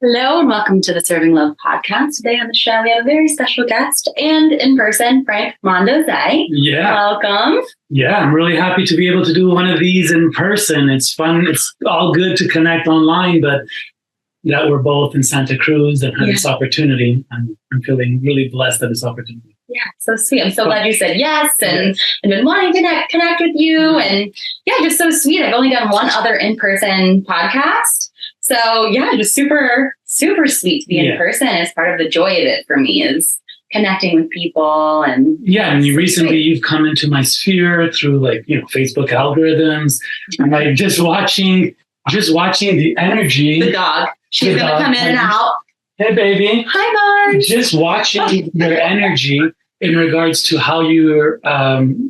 Hello and welcome to the Serving Love podcast. Today on the show, we have a very special guest and in person, Frank Mondeose. Yeah. Welcome. Yeah, I'm really happy to be able to do one of these in person. It's fun. It's all good to connect online, but that we're both in Santa Cruz and had this opportunity. I'm feeling really blessed at this opportunity. Yeah, so sweet. I'm so glad you said yes and I've been wanting to connect with you. And yeah, just so sweet. I've only done one other in-person podcast. So yeah, just super, super sweet to be in person. As part of the joy of it for me is connecting with people. And and you've come into my sphere through Facebook algorithms and like just watching the energy. The dog. She's going to come in and out. Hey, baby. Hi, Marge. Just watching your energy in regards to how you're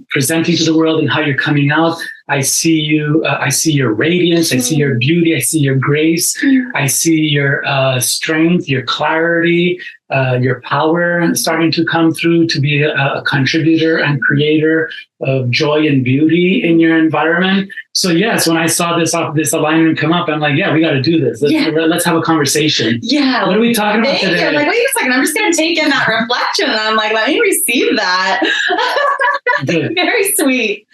presenting to the world and how you're coming out. I see you. I see your radiance. I see your beauty. I see your grace. I see your strength, your clarity, your power starting to come through to be a contributor and creator of joy and beauty in your environment. So yes, when I saw this alignment come up, I'm like, yeah, we got to do this. Let's have a conversation. Yeah. What are we talking about today? I'm like, wait a second. I'm just going to take in that reflection. And I'm like, let me receive that. Very sweet.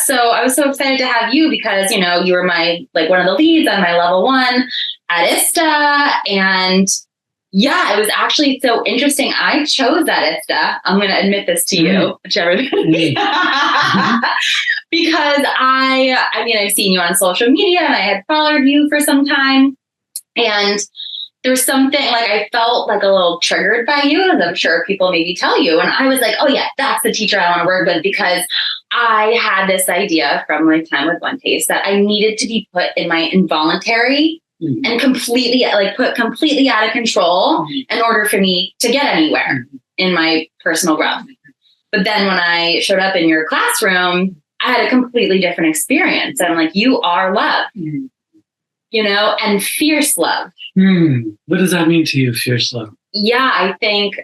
So I was so excited to have you because, you were one of the leads on my level 1 at ISTA. And yeah, it was actually so interesting. I chose that ISTA. I'm going to admit this to you, whichever. Because I've seen you on social media and I had followed you for some time. And there's something I felt like a little triggered by you, as I'm sure people maybe tell you. And I was like, oh yeah, that's the teacher I want to work with, because I had this idea from my time with Mondeose that I needed to be put in my involuntary and completely out of control in order for me to get anywhere in my personal growth. But then when I showed up in your classroom, I had a completely different experience. And I'm like, you are love, and fierce love. What does that mean to you, fierce love? Yeah, I think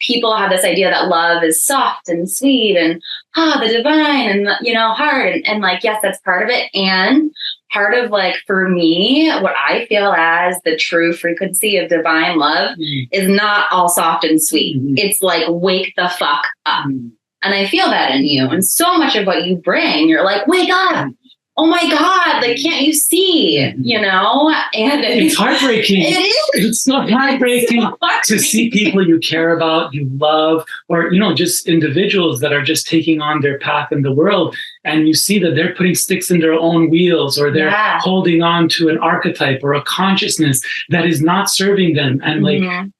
people have this idea that love is soft and sweet and the divine and hard and yes, that's part of it. And part of for me, what I feel as the true frequency of divine love is not all soft and sweet. It's wake the fuck up. And I feel that in you. And so much of what you bring, you're like, wake up. Oh my God, can't you see, And it's heartbreaking. It is. It's not heartbreaking to see people you care about, you love, or, just individuals that are just taking on their path in the world. And you see that they're putting sticks in their own wheels, or they're holding on to an archetype or a consciousness that is not serving them. And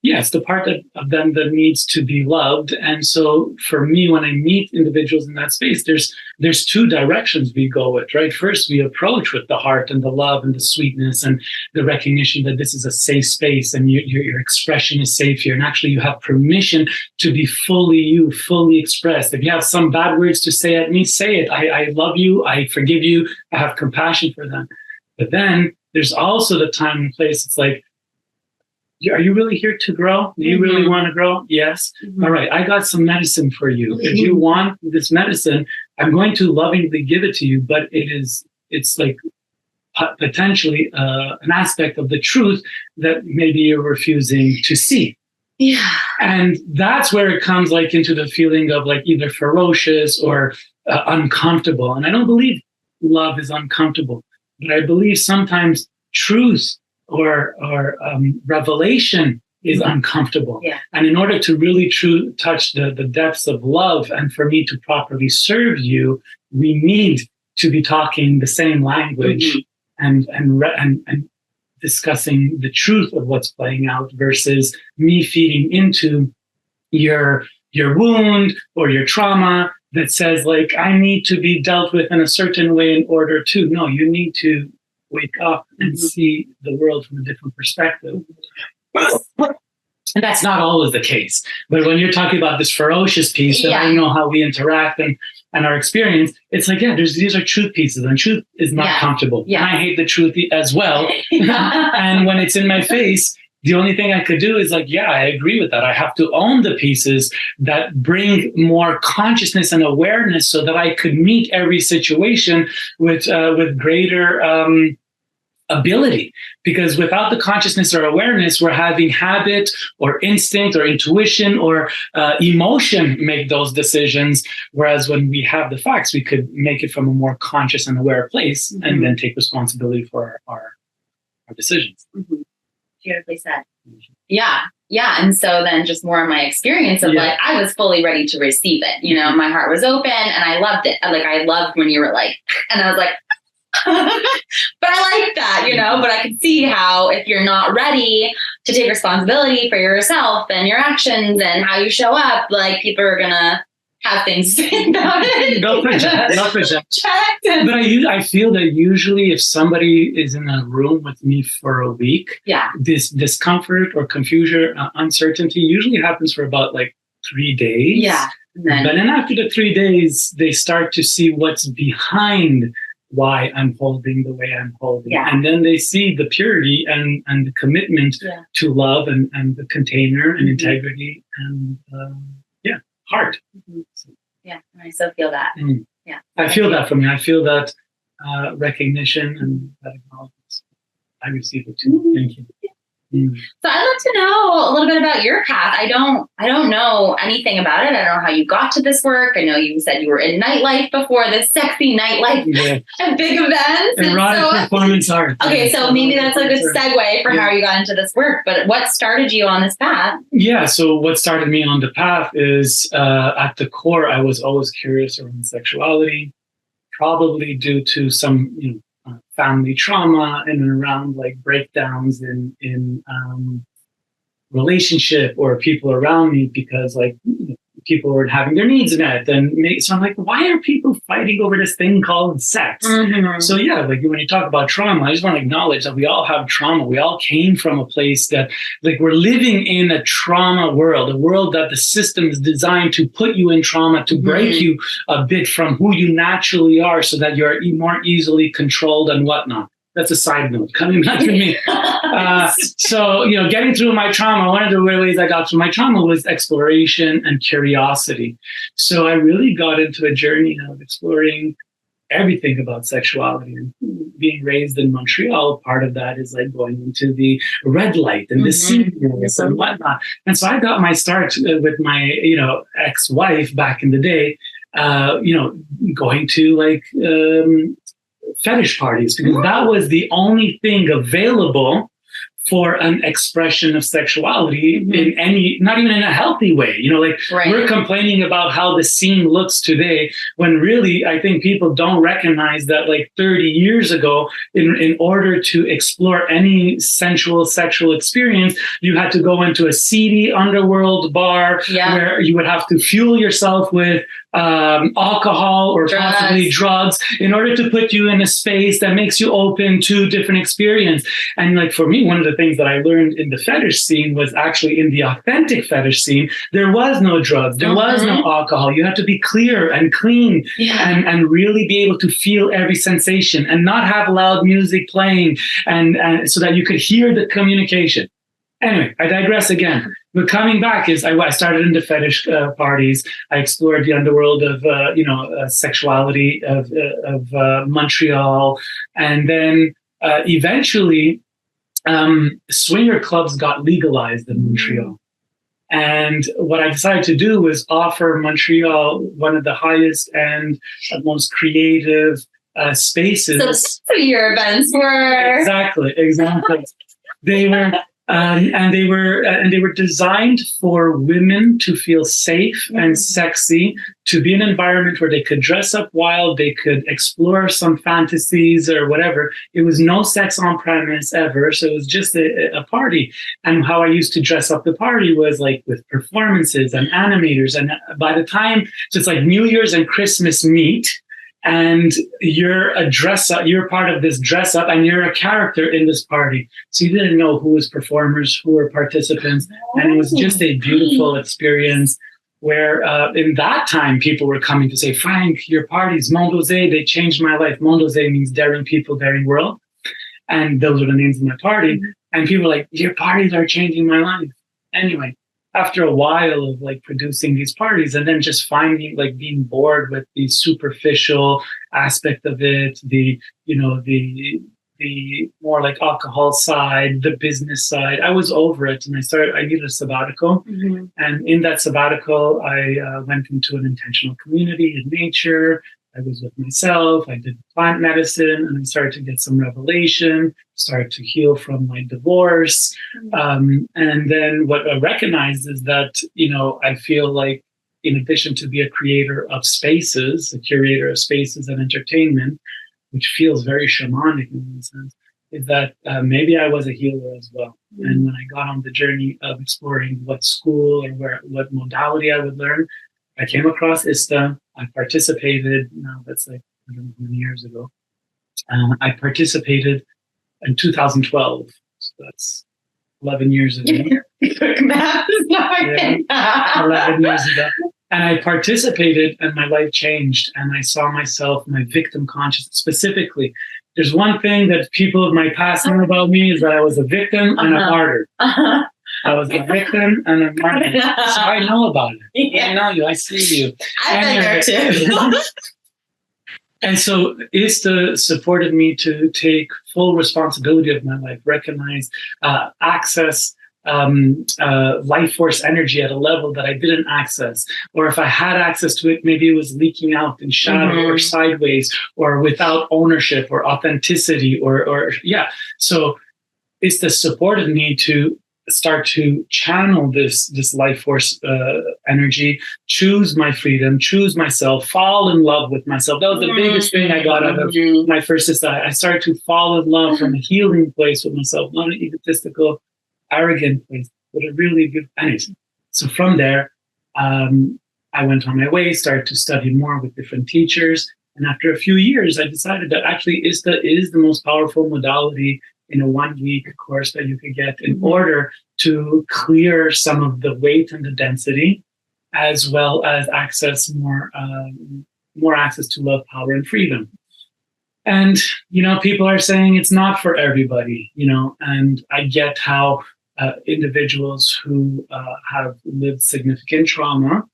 it's the part of them that needs to be loved. And so for me, when I meet individuals in that space, there's two directions we go with, right? First, we approach with the heart and the love and the sweetness and the recognition that this is a safe space and your expression is safe here. And actually you have permission to be fully you, fully expressed. If you have some bad words to say at me, say it. I love you. I forgive you. I have compassion for them. But then there's also the time and place. It's like, are you really here to grow? Do you really want to grow? Yes. All right. I got some medicine for you. If you want this medicine, I'm going to lovingly give it to you. But it's potentially an aspect of the truth that maybe you're refusing to see. Yeah. And that's where it comes into the feeling of either ferocious or uncomfortable. And I don't believe love is uncomfortable, but I believe sometimes truth or revelation is uncomfortable. Yeah. And in order to really touch the depths of love and for me to properly serve you, we need to be talking the same language and discussing the truth of what's playing out versus me feeding into your wound or your trauma that says I need to be dealt with in a certain way in order to. No, you need to wake up and see the world from a different perspective. And that's not always the case. But when you're talking about this ferocious piece that I know how we interact and our experience, it's these are truth pieces, and truth is not comfortable. Yeah. And I hate the truth as well. And when it's in my face, the only thing I could do is I agree with that. I have to own the pieces that bring more consciousness and awareness so that I could meet every situation with greater ability, because without the consciousness or awareness, we're having habit or instinct or intuition or emotion make those decisions. Whereas when we have the facts, we could make it from a more conscious and aware place, and then take responsibility for our decisions. Beautifully said. Yeah. And so then just more of my experience of like, I was fully ready to receive it. You know, my heart was open and I loved it. Like, I loved when you were like, and I was like, but I like that, you know, but I could see how if you're not ready to take responsibility for yourself and your actions and how you show up, like people are going to have things to say about it. No project. But I feel that usually if somebody is in a room with me for a week, this discomfort or confusion, uncertainty usually happens for about like 3 days. Yeah. But then after the 3 days, they start to see what's behind why I'm holding the way I'm holding. And then they see the purity and the commitment to love and the container and integrity and heart. So. Yeah, and I still feel that. Yeah, I feel that from you. I feel that recognition and that acknowledgement. I receive it too. Thank you. So I'd love to know a little bit about your path. I don't know anything about it. I don't know how you got to this work. I know you said you were in nightlife before, this sexy nightlife and big events. Erotic performance art. Okay, so maybe that's a good segue for how you got into this work. But what started you on this path? Yeah, so what started me on the path is at the core, I was always curious around sexuality, probably due to some, family trauma and around like breakdowns in relationship or people around me, because like people weren't having their needs met. So I'm like, why are people fighting over this thing called sex? So yeah, like when you talk about trauma, I just want to acknowledge that we all have trauma. We all came from a place that like we're living in a trauma world, a world that the system is designed to put you in trauma, to break you a bit from who you naturally are so that you're more easily controlled and whatnot. That's a side note coming back to me. So, getting through my trauma, one of the ways I got through my trauma was exploration and curiosity. So I really got into a journey of exploring everything about sexuality. And being raised in Montreal, part of that is like going into the red light and the scenes and whatnot. And so I got my start with my, ex-wife back in the day, going to like fetish parties, because that was the only thing available for an expression of sexuality in any, not even in a healthy way. We're complaining about how the scene looks today, when really I think people don't recognize that like 30 years ago, in order to explore any sensual sexual experience, you had to go into a seedy underworld bar where you would have to fuel yourself with alcohol or possibly drugs in order to put you in a space that makes you open to different experience. And like for me, one of the things that I learned in the fetish scene was actually in the authentic fetish scene, there was no drugs, there was no alcohol. You had to be clear and clean and really be able to feel every sensation and not have loud music playing and so that you could hear the communication. Anyway, I digress again. But coming back is I started into fetish parties. I explored the underworld of sexuality of Montreal, and then eventually swinger clubs got legalized in Montreal. And what I decided to do was offer Montreal one of the highest and most creative spaces. So your events were exactly. They were. And they were designed for women to feel safe and sexy, to be in an environment where they could dress up wild, they could explore some fantasies or whatever. It was no sex on premise ever. So it was just a party. And how I used to dress up the party was like with performances and animators. And by the time, so it's like New Year's and Christmas meet, and you're a dress up, you're part of this dress up, and you're a character in this party. So you didn't know who was performers, who were participants. And it was just a beautiful experience where in that time, people were coming to say, Frank, your parties, Mondeose, they changed my life. Mondeose means daring people, daring world. And those are the names of my party. And people were like, your parties are changing my life. Anyway, after a while of like producing these parties and then just finding like being bored with the superficial aspect of it, the the more like alcohol side, the business side. I was over it, and I needed a sabbatical. Mm-hmm. And in that sabbatical, I went into an intentional community in nature. I was with myself. I did plant medicine, and I started to get some revelation, started to heal from my divorce. And then what I recognized is that, I feel like, in addition to be a creator of spaces, a curator of spaces and entertainment, which feels very shamanic in one sense, is that maybe I was a healer as well. Mm-hmm. And when I got on the journey of exploring what school or what modality I would learn, I came across ISTA. I participated, that's like, I don't know how many years ago. I participated in 2012. So that's 11 years ago. Quick math is not 11 years ago. And I participated, and my life changed. And I saw myself, my victim consciousness specifically. There's one thing that people of my past know about me is that I was a victim and a martyr. I was a victim and a martyr. So I know about it. Yeah. I know you. I see you. I've been there too. And so ISTA supported me to take full responsibility of my life, recognize, access life force energy at a level that I didn't access. Or if I had access to it, maybe it was leaking out in shadow or sideways or without ownership or authenticity or. So ISTA supported me to start to channel this life force energy, choose my freedom, choose myself, fall in love with myself. That was the biggest thing I got out of my first ISTA. I started to fall in love from a healing place with myself, not an egotistical, arrogant place, but a really good place. So from there, I went on my way, started to study more with different teachers. And after a few years, I decided that actually ISTA is the most powerful modality in a 1-week course that you could get in order to clear some of the weight and the density, as well as access more access to love, power, and freedom. And, people are saying it's not for everybody, and I get how individuals who have lived significant trauma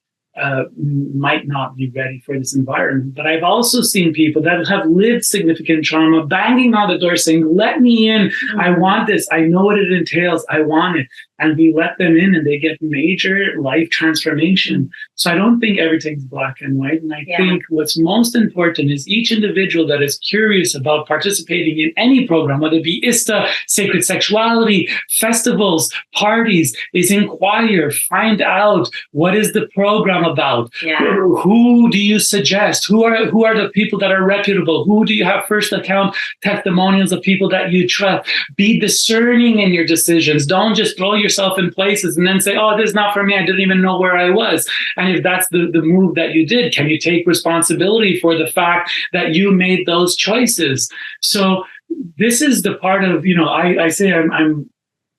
might not be ready for this environment. But I've also seen people that have lived significant trauma banging on the door saying, let me in. I want this. I know what it entails. I want it. And we let them in and they get major life transformation. So I don't think everything's black and white. And I think what's most important is each individual that is curious about participating in any program, whether it be ISTA, sacred sexuality, festivals, parties, is inquire, find out what is the program about. Who do you suggest? Who are the people that are reputable? Who do you have first account testimonials of people that you trust? Be discerning in your decisions. Don't just throw yourself in places and then say, oh, this is not for me. I didn't even know where I was. And if that's the move that you did, can you take responsibility for the fact that you made those choices? So this is the part of, I say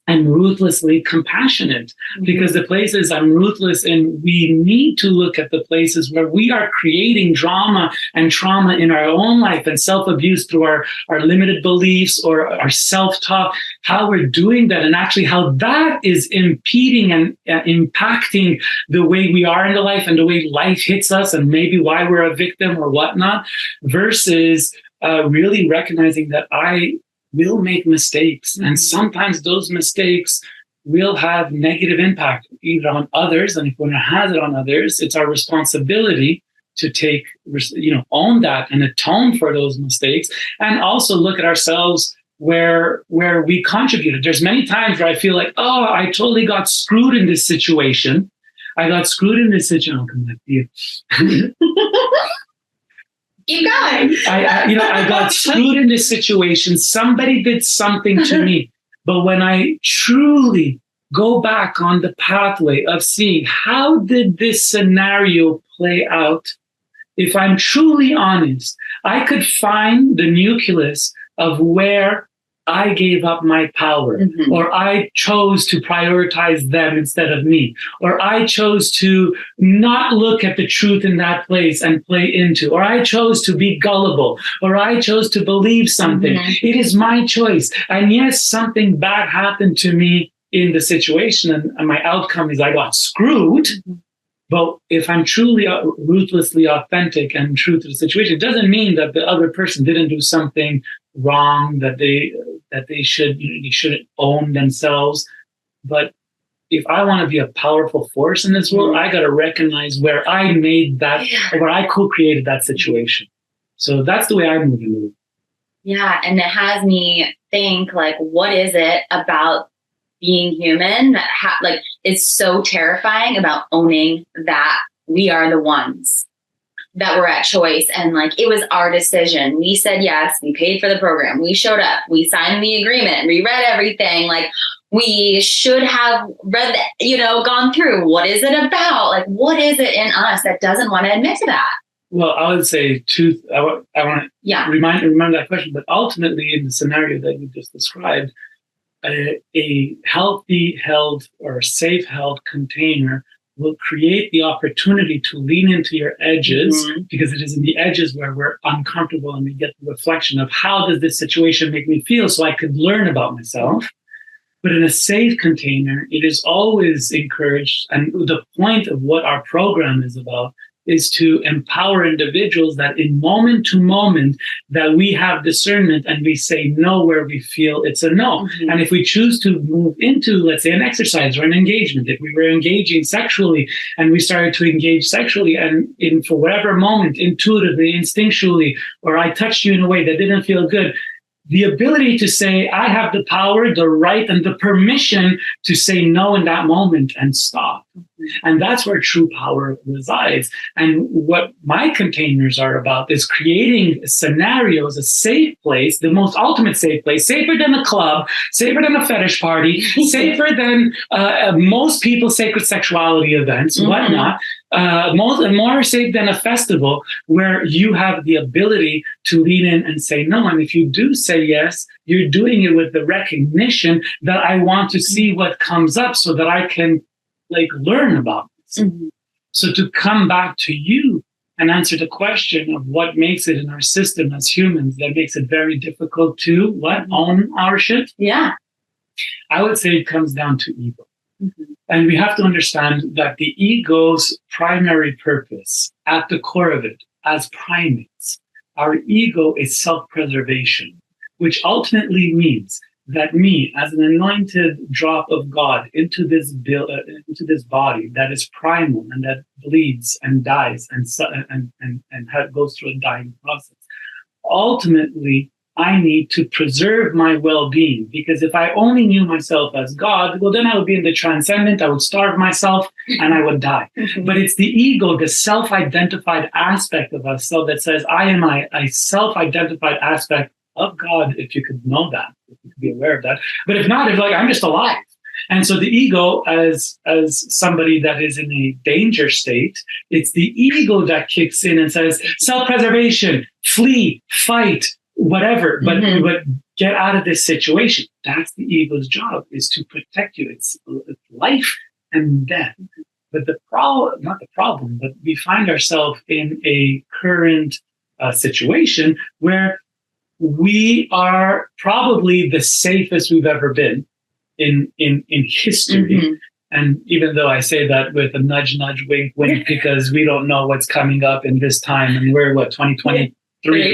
I'm ruthlessly compassionate because the places I'm ruthless in, we need to look at the places where we are creating drama and trauma in our own life and self-abuse through our limited beliefs or our self-talk, how we're doing that and actually how that is impeding and impacting the way we are in the life and the way life hits us and maybe why we're a victim or whatnot, versus really recognizing that I will make mistakes. And sometimes those mistakes will have negative impact either on others. And if one has it on others, it's our responsibility to take, own that and atone for those mistakes. And also look at ourselves where we contributed. There's many times where I feel like, oh, I totally got screwed in this situation. I'll come back to you. Keep going. I got screwed in this situation. Somebody did something to me. But when I truly go back on the pathway of seeing how did this scenario play out, if I'm truly honest, I could find the nucleus of where I gave up my power, or I chose to prioritize them instead of me, or I chose to not look at the truth in that place and play into, or I chose to be gullible, or I chose to believe something. It is my choice. And yes, something bad happened to me in the situation, and my outcome is I got screwed. But if I'm truly ruthlessly authentic and true to the situation, it doesn't mean that the other person didn't do something wrong, that they shouldn't own themselves. But if I want to be a powerful force in this world, I got to recognize where I made that, where I co-created that situation. So that's the way I move in the world. Yeah, and it has me think, like, what is it about being human that is so terrifying about owning that we are the ones that were at choice, and like it was our decision. We said yes, we paid for the program, we showed up, we signed the agreement, we read everything. Like we should have read, gone through. What is it about? Like, what is it in us that doesn't want to admit to that? Well, I would say I want to remember that question, but ultimately in the scenario that you just described, a healthy held or safe held container will create the opportunity to lean into your edges, because it is in the edges where we're uncomfortable and we get the reflection of how does this situation make me feel so I could learn about myself. But in a safe container, it is always encouraged, and the point of what our program is about is to empower individuals that in moment to moment that we have discernment and we say no where we feel it's a no. And if we choose to move into, let's say, an exercise or an engagement, if we were engaging sexually and we started to engage sexually and for whatever moment, intuitively, instinctually, or I touched you in a way that didn't feel good, the ability to say, I have the power, the right, and the permission to say no in that moment and stop. And that's where true power resides. And what my containers are about is creating scenarios, a safe place, the most ultimate safe place, safer than a club, safer than a fetish party, safer than most people's sacred sexuality events, whatnot. More safe than a festival, where you have the ability to lean in and say no. And if you do say yes, you're doing it with the recognition that I want to see what comes up so that I can learn about this. So to come back to you and answer the question of what makes it in our system as humans that makes it very difficult to own our shit. Yeah. I would say it comes down to ego. And we have to understand that the ego's primary purpose, at the core of it, as primates, our ego is self-preservation, which ultimately means that me, as an anointed drop of God into this body that is primal and that bleeds and dies and goes through a dying process, ultimately I need to preserve my well-being, because if I only knew myself as God, well, then I would be in the transcendent, I would starve myself, and I would die. But it's the ego, the self-identified aspect of us, so that says, I am a self-identified aspect of God, if you could know that, if you could be aware of that. But if not, it's like, I'm just alive. And so the ego, as somebody that is in a danger state, it's the ego that kicks in and says, self-preservation, flee, fight, whatever, but get out of this situation. That's the ego's job, is to protect you. It's life and death. But but we find ourselves in a current situation where we are probably the safest we've ever been in history. And even though I say that with a nudge, wink, wink, because we don't know what's coming up in this time, and we're 2023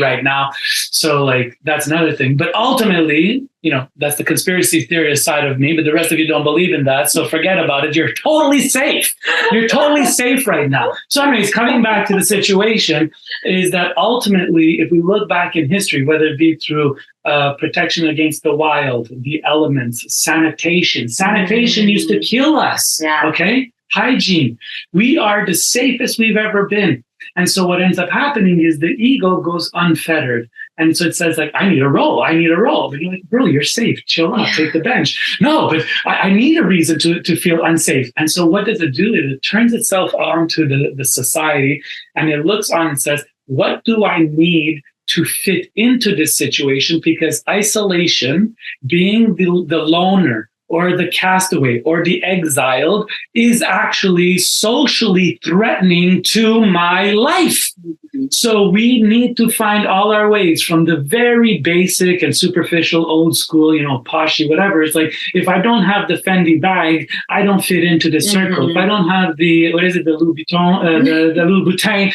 right now. So that's another thing. But ultimately, that's the conspiracy theorist side of me, but the rest of you don't believe in that. So forget about it. You're totally safe. You're totally safe right now. So anyways, coming back to the situation is that ultimately, if we look back in history, whether it be through protection against the wild, the elements, sanitation used to kill us. Okay. Hygiene. We are the safest we've ever been. And so what ends up happening is the ego goes unfettered. And so it says I need a roll. But you're like, bro, you're safe. Chill out. Take the bench. No, but I need a reason to feel unsafe. And so what does it do? It turns itself onto the society, and it looks on and says, what do I need to fit into this situation? Because isolation, being the loner, or the castaway or the exiled is actually socially threatening to my life. So we need to find all our ways, from the very basic and superficial, old school, poshy, whatever. It's like, if I don't have the Fendi bag, I don't fit into the circle. If I don't have the Louis Vuitton, the Louis Vuitton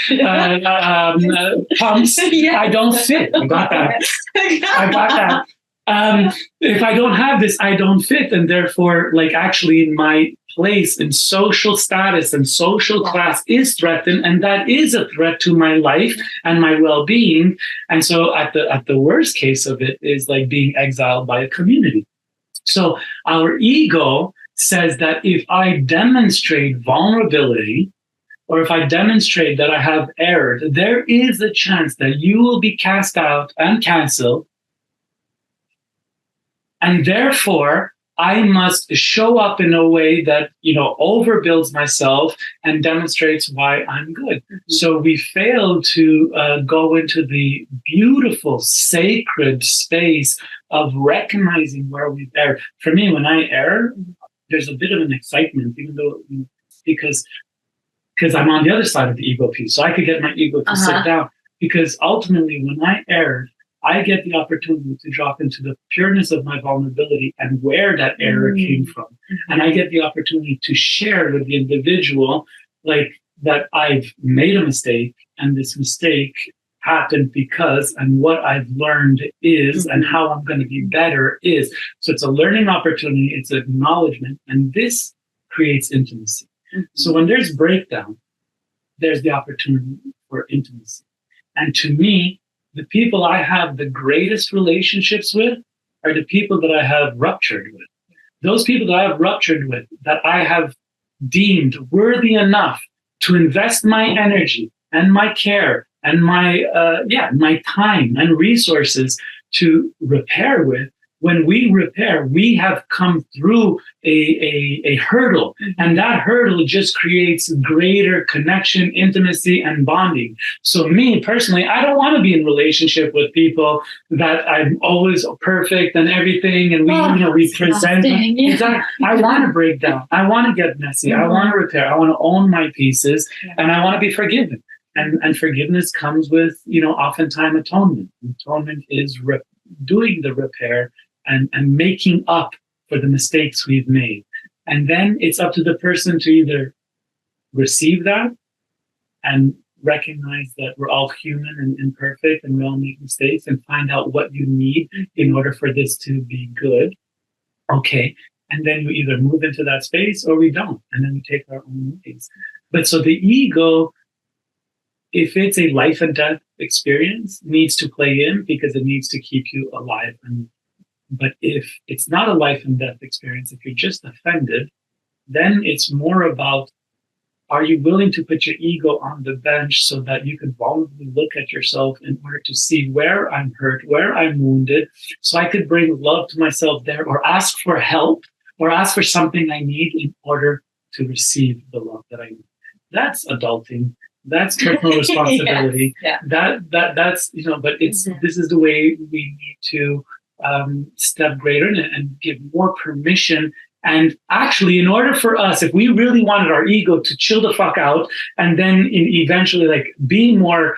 pumps, I don't fit. I got that. If I don't have this, I don't fit. And therefore, actually my place in social status and social class is threatened. And that is a threat to my life and my well-being. And so at the worst case of it is like being exiled by a community. So our ego says that if I demonstrate vulnerability, or if I demonstrate that I have erred, there is a chance that you will be cast out and canceled. And therefore, I must show up in a way that, overbuilds myself and demonstrates why I'm good. So we fail to go into the beautiful, sacred space of recognizing where we've erred. For me, when I err, there's a bit of an excitement, even though, because I'm on the other side of the ego piece. So I could get my ego to sit down, because ultimately when I erred, I get the opportunity to drop into the pureness of my vulnerability and where that error came from. And I get the opportunity to share with the individual, that I've made a mistake, and this mistake happened because, and what I've learned is, and how I'm going to be better is. So it's a learning opportunity, it's acknowledgement, and this creates intimacy. So when there's breakdown, there's the opportunity for intimacy. And to me, the people I have the greatest relationships with are the people that I have ruptured with. Those people that I have ruptured with, that I have deemed worthy enough to invest my energy and my care and my time and resources to repair with. When we repair, we have come through a hurdle, and that hurdle just creates greater connection, intimacy, and bonding. So me personally, I don't want to be in relationship with people that I'm always perfect and everything, and we present. Exactly. I want to break down. I want to get messy. I want to repair. I want to own my pieces, and I want to be forgiven. And forgiveness comes with, oftentimes atonement. Atonement is doing the repair and making up for the mistakes we've made. And then it's up to the person to either receive that and recognize that we're all human and imperfect and we all make mistakes, and find out what you need in order for this to be good. Okay. And then you either move into that space or we don't. And then we take our own ways. But so the ego, if it's a life and death experience, needs to play in, because it needs to keep you alive. But if it's not a life and death experience, if you're just offended, then it's more about, are you willing to put your ego on the bench so that you can vulnerably look at yourself in order to see where I'm hurt, where I'm wounded, so I could bring love to myself there, or ask for help, or ask for something I need in order to receive the love that I need. That's adulting. That's personal responsibility. That's but it's this is the way we need to step greater and give more permission. And actually, in order for us, if we really wanted our ego to chill the fuck out, and then eventually be more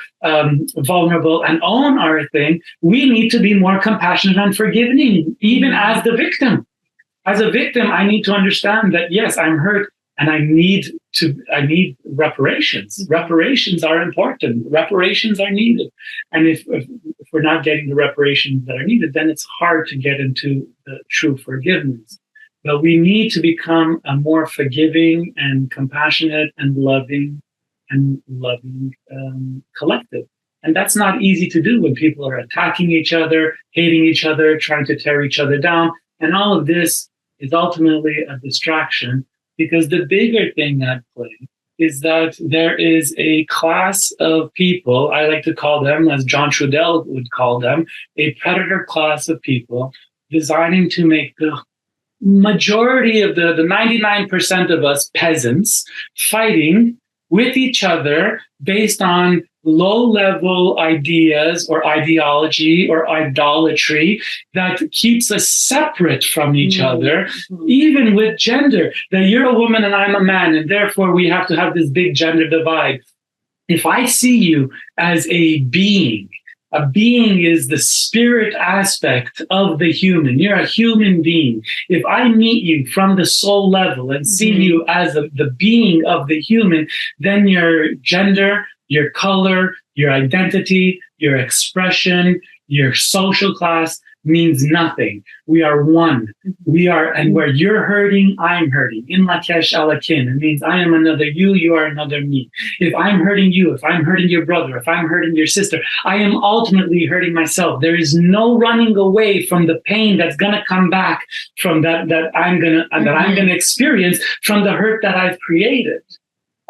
vulnerable and own our thing, we need to be more compassionate and forgiving, even as the victim. As a victim, I need to understand that, yes, I'm hurt, and I need reparations. Reparations are important. Reparations are needed. And if we're not getting the reparations that are needed, then it's hard to get into the true forgiveness. But we need to become a more forgiving and compassionate and loving collective. And that's not easy to do when people are attacking each other, hating each other, trying to tear each other down. And all of this is ultimately a distraction, because the bigger thing at play is that there is a class of people, I like to call them, as John Trudell would call them, a predator class of people designing to make the majority of the 99% of us peasants fighting with each other based on low-level ideas or ideology or idolatry that keeps us separate from each other, even with gender, that you're a woman and I'm a man, and therefore we have to have this big gender divide. If I see you as a being is the spirit aspect of the human. You're a human being. If I meet you from the soul level and see you as the being of the human, then your gender, your color, your identity, your expression, your social class means nothing. We are one. We are, and where you're hurting, I'm hurting. In Lakesh Alakin, it means I am another you, you are another me. If I'm hurting you, if I'm hurting your brother, if I'm hurting your sister, I am ultimately hurting myself. There is no running away from the pain that's gonna come back from that I'm gonna experience from the hurt that I've created.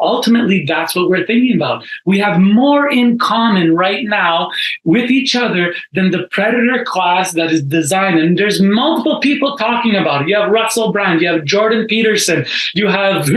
Ultimately, that's what we're thinking about. We have more in common right now with each other than the predator class that is designed. And there's multiple people talking about it. You have Russell Brand, you have Jordan Peterson, you have,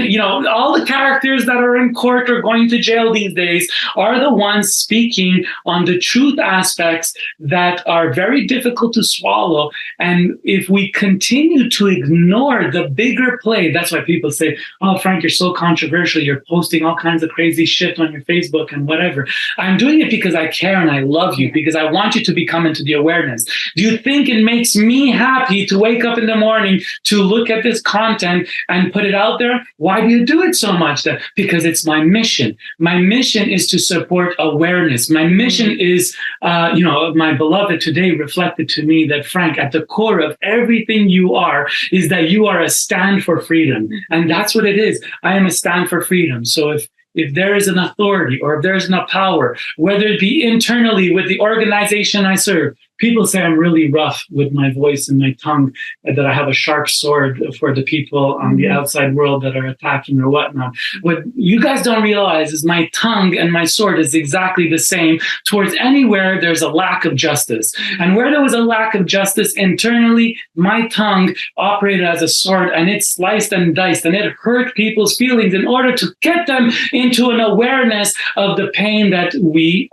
all the characters that are in court or going to jail these days are the ones speaking on the truth aspects that are very difficult to swallow. And if we continue to ignore the bigger play, that's why people say, oh, Frank, you're so controversial. You're posting all kinds of crazy shit on your Facebook and whatever. I'm doing it because I care and I love you, because I want you to become into the awareness. Do you think it makes me happy to wake up in the morning to look at this content and put it out there? Why do you do it so much then? Because it's my mission. My mission is to support awareness. My mission is, my beloved today reflected to me that, Frank, at the core of everything you are is that you are a stand for freedom. And that's what it is. I am a stand for freedom. So if there is an authority or if there is a power, whether it be internally with the organization I serve, people say I'm really rough with my voice and my tongue, that I have a sharp sword for the people on the outside world that are attacking or whatnot. What you guys don't realize is my tongue and my sword is exactly the same towards anywhere there's a lack of justice. And where there was a lack of justice internally, my tongue operated as a sword, and it sliced and diced and it hurt people's feelings in order to get them into an awareness of the pain that we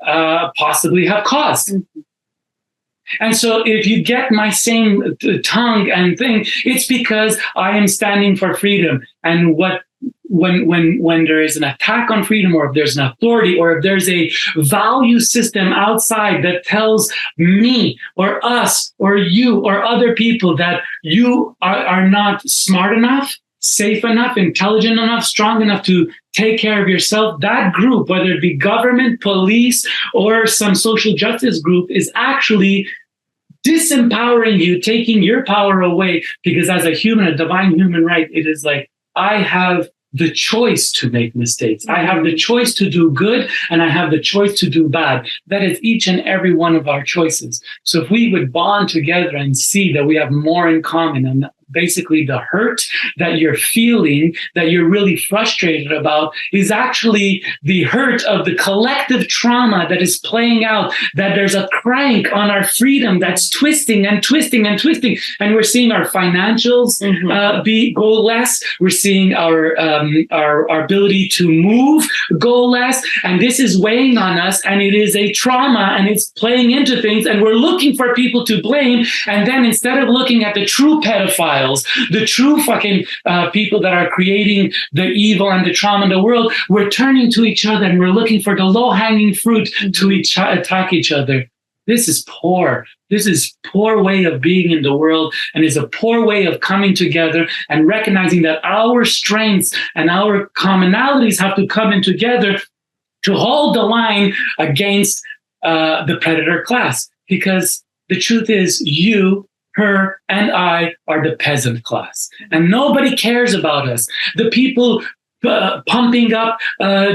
possibly have caused. And so if you get my same tongue and thing, it's because I am standing for freedom. And when there is an attack on freedom, or if there's an authority, or if there's a value system outside that tells me or us or you or other people that you are not smart enough, safe enough, intelligent enough, strong enough to take care of yourself, that group, whether it be government, police, or some social justice group, is actually disempowering you, taking your power away, because as a human, a divine human right, it is like, I have the choice to make mistakes. I have the choice to do good, and I have the choice to do bad. That is each and every one of our choices. So if we would bond together and see that we have more in common, and basically the hurt that you're feeling, that you're really frustrated about, is actually the hurt of the collective trauma that is playing out, that there's a crank on our freedom that's twisting and twisting and twisting. And we're seeing our financials go less. We're seeing our ability to move go less. And this is weighing on us, and it is a trauma, and it's playing into things, and we're looking for people to blame. And then instead of looking at the true pedophiles, the true fucking people that are creating the evil and the trauma in the world, we're turning to each other and we're looking for the low-hanging fruit to attack each other. This is poor. This is poor way of being in the world, and is a poor way of coming together and recognizing that our strengths and our commonalities have to come in together to hold the line against the predator class. Because the truth is, you, her, and I are the peasant class, and nobody cares about us. The people pumping up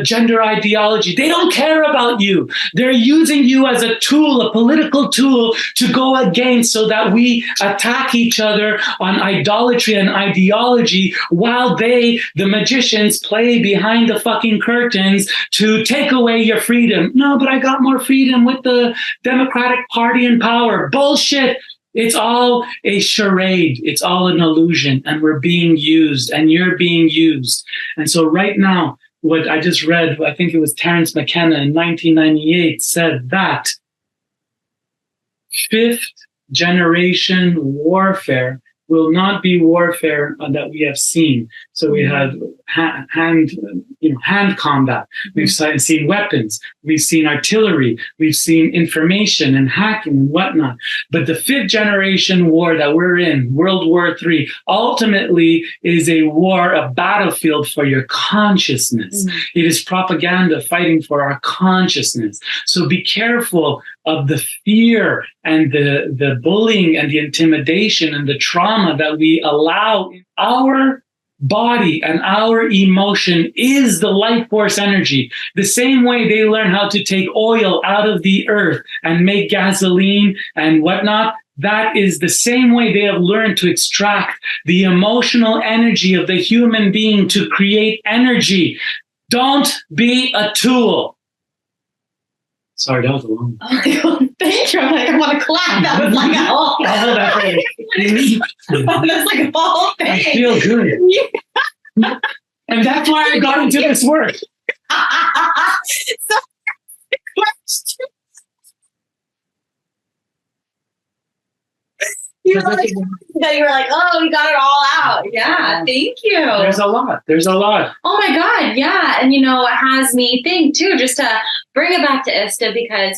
gender ideology, they don't care about you. They're using you as a tool, a political tool, to go against, so that we attack each other on idolatry and ideology, while they, the magicians, play behind the fucking curtains to take away your freedom. No, but I got more freedom with the Democratic Party in power. Bullshit. It's all a charade. It's all an illusion, and we're being used, and you're being used. And so right now, what I just read, I think it was Terence McKenna in 1998, said that fifth generation warfare will not be warfare that we have seen. So we had hand combat. We've seen weapons. We've seen artillery. We've seen information and hacking and whatnot. But the fifth generation war that we're in, World War III, ultimately is a war, a battlefield for your consciousness. It is propaganda fighting for our consciousness. So be careful of the fear and the bullying and the intimidation and the trauma that we allow in our body, and our emotion is the life force energy. The same way they learn how to take oil out of the earth and make gasoline and whatnot, that is the same way they have learned to extract the emotional energy of the human being to create energy. Don't be a tool. Sorry, that was a long one. Oh my God, thank you. I'm like, I want to clap. That was like a whole that's like a whole thing. I feel good. And that's why I got into this work. So, question. You were like, oh, we got it all out. Yeah, thank you. There's a lot. Oh my God, yeah. And, it has me think too, just to bring it back to ISTA, because,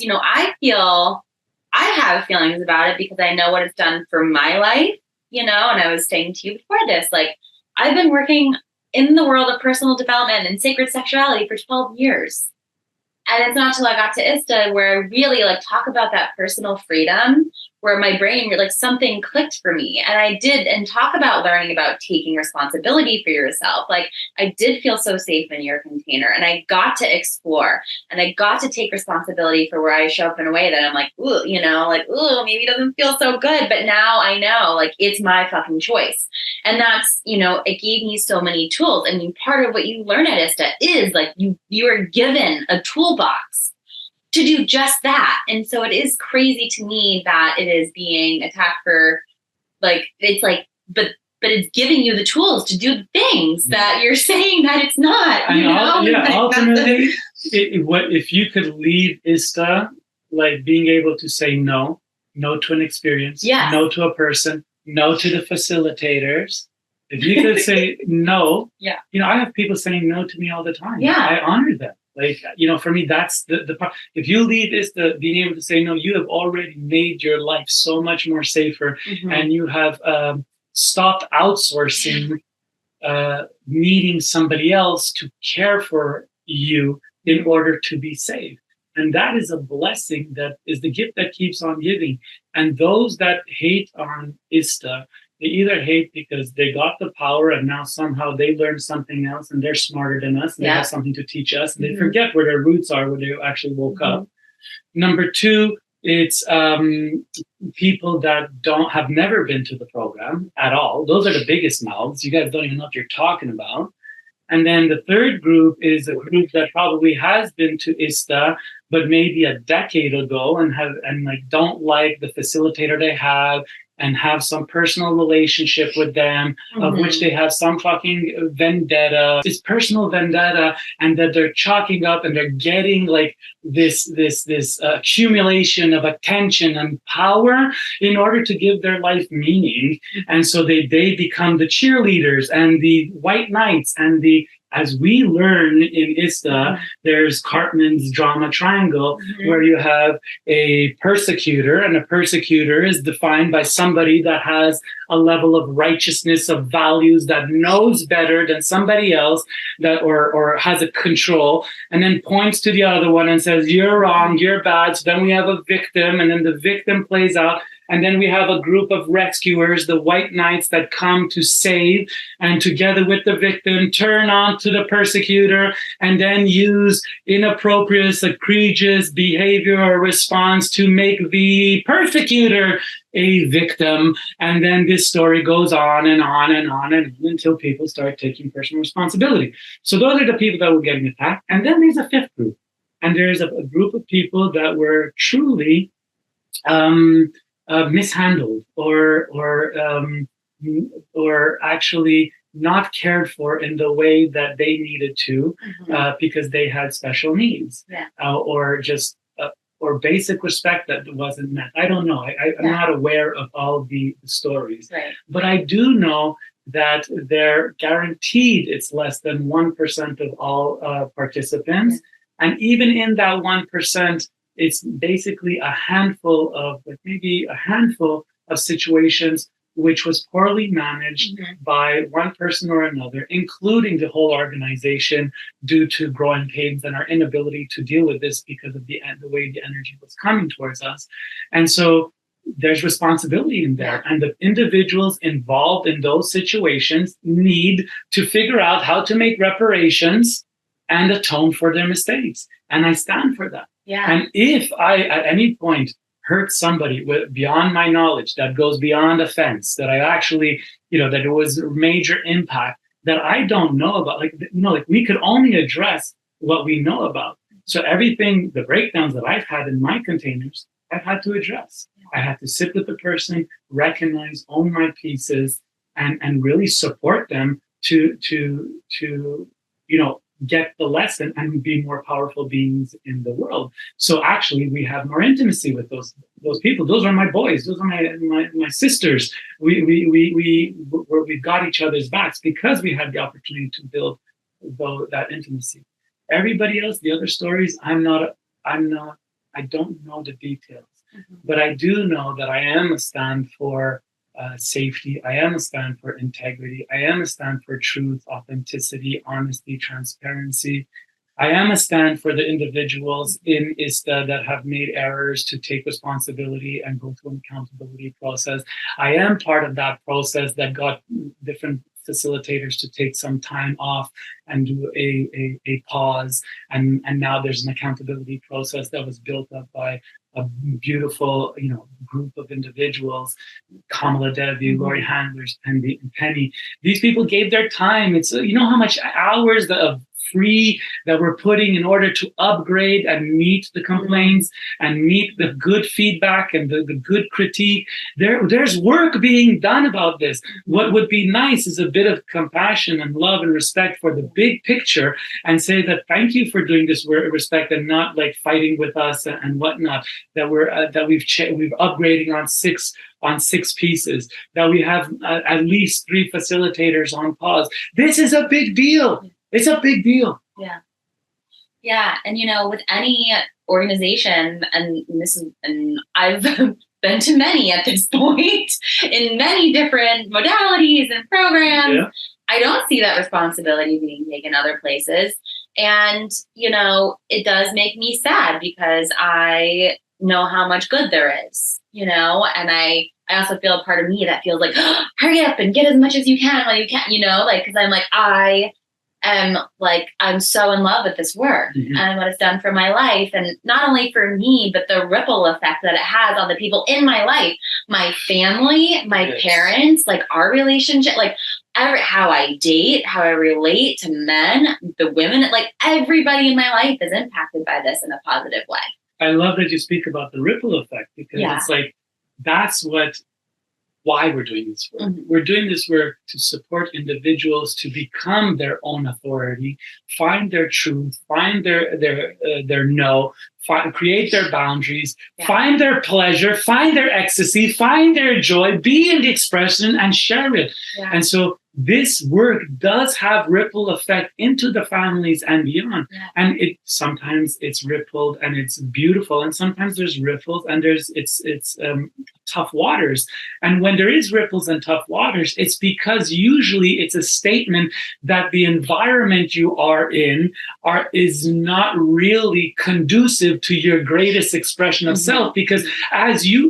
I have feelings about it because I know what it's done for my life, and I was saying to you before this, like, I've been working in the world of personal development and sacred sexuality for 12 years. And it's not till I got to ISTA where I really talk about that personal freedom, where my brain, something clicked for me. And I did, and talk about learning about taking responsibility for yourself. I did feel so safe in your container, and I got to explore, and I got to take responsibility for where I show up in a way that I'm like, ooh, ooh, maybe it doesn't feel so good. But now I know, it's my fucking choice. And that's, it gave me so many tools. I mean, part of what you learn at ISTA is you are given a toolbox to do just that. And so it is crazy to me that it is being attacked for but it's giving you the tools to do the things that you're saying that it's not. Ultimately, if you could leave ISTA, being able to say no to an experience, no to a person, no to the facilitators. If you could say no, I have people saying no to me all the time. Yeah. I honor them. For me, that's the part. If you leave this, being able to say no, you have already made your life so much more safer, and you have stopped outsourcing, needing somebody else to care for you in order to be safe. And that is a blessing, that is the gift that keeps on giving. And those that hate on ISTA, they either hate because they got the power and now somehow they learned something else and they're smarter than us and they have something to teach us, and they forget where their roots are, where they actually woke up. Number two, it's people that have never been to the program at all. Those are the biggest mouths. You guys don't even know what you're talking about. And then the third group is a group that probably has been to ISTA, but maybe a decade ago, and don't like the facilitator they have, and have some personal relationship with them, of which they have some fucking vendetta. It's personal vendetta, and that they're chalking up and they're getting this accumulation of attention and power in order to give their life meaning. And so they become the cheerleaders and the white knights and as we learn in ISTA, there's Cartman's drama triangle, where you have a persecutor, and a persecutor is defined by somebody that has a level of righteousness, of values, that knows better than somebody else, that or has a control, and then points to the other one and says, you're wrong, you're bad. So then we have a victim, and then the victim plays out. And then we have a group of rescuers, the white knights, that come to save, and together with the victim turn on to the persecutor and then use inappropriate, egregious behavior or response to make the persecutor a victim. And then this story goes on and on and on and on until people start taking personal responsibility. So those are the people that were getting attacked. And then there's a fifth group. And there's a group of people that were truly mishandled or actually not cared for in the way that they needed to, because they had special needs, or just or basic respect that wasn't met. I don't know. I'm not aware of all the stories, but I do know that they're guaranteed it's less than 1% of all participants, and even in that 1%, it's basically maybe a handful of situations which was poorly managed by one person or another, including the whole organization, due to growing pains and our inability to deal with this because of the way the energy was coming towards us. And so there's responsibility in there. And the individuals involved in those situations need to figure out how to make reparations and atone for their mistakes. And I stand for that. And if I, at any point, hurt somebody beyond my knowledge, that goes beyond offense, that I actually, that it was a major impact that I don't know about, like we could only address what we know about. So everything, the breakdowns that I've had in my containers, I've had to address. I had to sit with the person, recognize, own my pieces, and really support them to get the lesson and be more powerful beings in the world. So actually, we have more intimacy with those people. Those are my boys. Those are my sisters. We've got each other's backs because we had the opportunity to build that intimacy. Everybody else, the other stories, I don't know the details, but I do know that I am a stand for safety. I am a stand for integrity. I am a stand for truth, authenticity, honesty, transparency. I am a stand for the individuals in ISTA that have made errors to take responsibility and go through an accountability process. I am part of that process that got different facilitators to take some time off and do a pause. And now there's an accountability process that was built up by a beautiful, group of individuals, Kamala Devi, Lori Handlers, Penny. These people gave their time. It's, how much hours of free that we're putting in order to upgrade and meet the complaints and meet the good feedback and the good critique. There's work being done about this. What would be nice is a bit of compassion and love and respect for the big picture, and say that thank you for doing this respect and not like fighting with us and whatnot. That we've upgrading on six pieces. That we have at least 3 facilitators on pause. This is a big deal. It's a big deal. Yeah. And, with any organization, and I've been to many at this point in many different modalities and programs, I don't see that responsibility being taken other places. And, it does make me sad because I know how much good there is, and I also feel a part of me that feels like, hurry up and get as much as you can while you can, because I'm like, I'm so in love with this work and what it's done for my life. And not only for me, but the ripple effect that it has on the people in my life, my family, my parents, like our relationship, like how I date, how I relate to men, the women, like everybody in my life is impacted by this in a positive way. I love that you speak about the ripple effect, because it's like, that's why we're doing this work. We're doing this work to support individuals to become their own authority, find their truth, find their no, create their boundaries, find their pleasure, find their ecstasy, find their joy, be in the expression and share it. And so this work does have ripple effect into the families and beyond. And sometimes it's rippled and it's beautiful, and sometimes there's ripples and it's tough waters. And when there is ripples and tough waters, it's because usually it's a statement that the environment you are in is not really conducive to your greatest expression of self. Because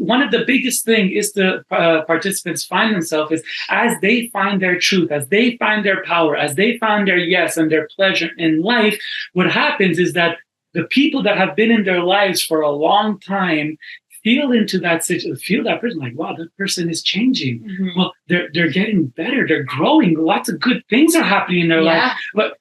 one of the biggest thing is the participants find themselves is as they find their truth, as they find their power, as they find their yes and their pleasure in life, what happens is that the people that have been in their lives for a long time feel into that situation, feel that person like, wow, that person is changing. Well, they're getting better, they're growing, lots of good things are happening in their life. But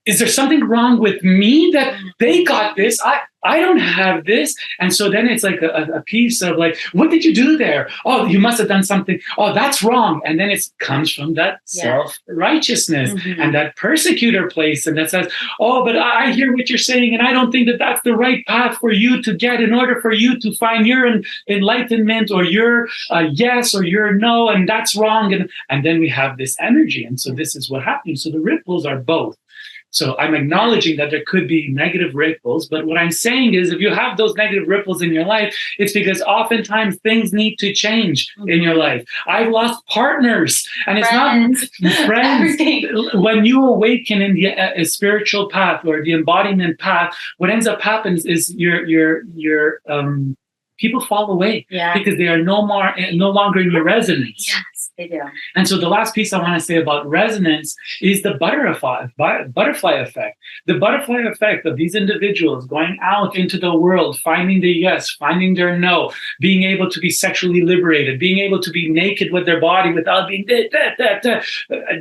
is there something wrong with me that they got this? I don't have this. And so then it's like a piece of like, what did you do there? Oh, you must have done something. Oh, that's wrong. And then it comes from that self-righteousness and that persecutor place. And that says, oh, but I hear what you're saying. And I don't think that that's the right path for you to get in order for you to find your enlightenment or your yes or your no. And that's wrong. And then we have this energy. And so this is what happens. So the ripples are both. So I'm acknowledging that there could be negative ripples, but what I'm saying is if you have those negative ripples in your life, it's because oftentimes things need to change in your life. I've lost partners, and it's not friends. When you awaken in the spiritual path or the embodiment path, what ends up happens is your people fall away because they are no longer in your resonance. Yes, they do. And so the last piece I want to say about resonance is the butterfly effect. The butterfly effect of these individuals going out into the world, finding their yes, finding their no, being able to be sexually liberated, being able to be naked with their body without being